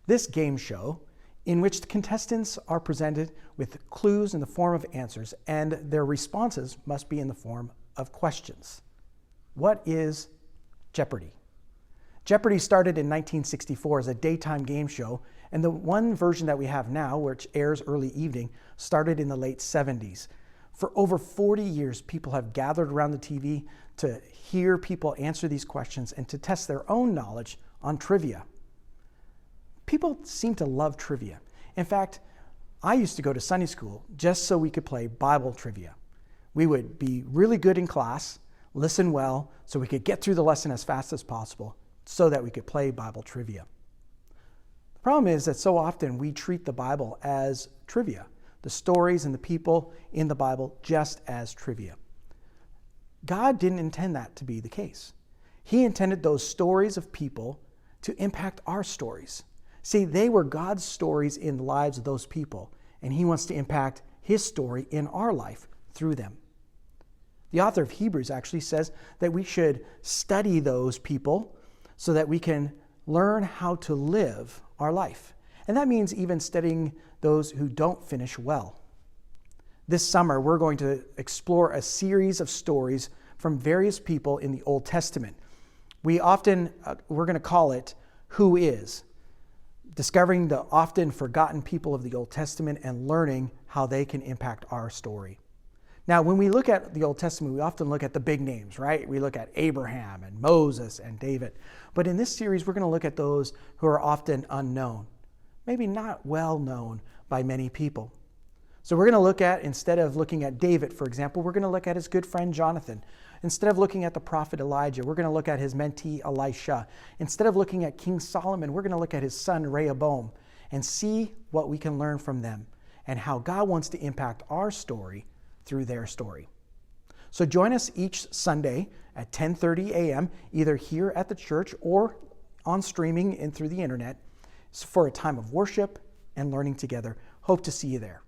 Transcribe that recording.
This game show, in which the contestants are presented with clues in the form of answers, and their responses must be in the form of questions. What is Jeopardy? Jeopardy started in 1964 as a daytime game show, and the one version that we have now, which airs early evening, started in the late 70s. For over 40 years, people have gathered around the TV to hear people answer these questions and to test their own knowledge on trivia. People seem to love trivia. In fact, I used to go to Sunday school just so we could play Bible trivia. We would be really good in class, listen well, so we could get through the lesson as fast as possible so that we could play Bible trivia. The problem is that so often we treat the Bible as trivia, the stories and the people in the Bible just as trivia. God didn't intend that to be the case. He intended those stories of people to impact our stories. See, they were God's stories in the lives of those people, and He wants to impact His story in our life through them. The author of Hebrews actually says that we should study those people so that we can learn how to live our life. And that means even studying those who don't finish well. This summer, we're going to explore a series of stories from various people in the Old Testament. We're going to call it Who Is? Discovering the often forgotten people of the Old Testament and learning how they can impact our story. Now, when we look at the Old Testament, we often look at the big names, right? We look at Abraham and Moses and David. But in this series, we're going to look at those who are often unknown, maybe not well known by many people. So we're going to look at, instead of looking at David, for example, we're going to look at his good friend Jonathan. Instead of looking at the prophet Elijah, we're going to look at his mentee Elisha. Instead of looking at King Solomon, we're going to look at his son Rehoboam and see what we can learn from them and how God wants to impact our story through their story. So join us each Sunday at 10:30 a.m., either here at the church or on streaming and through the internet, for a time of worship and learning together. Hope to see you there.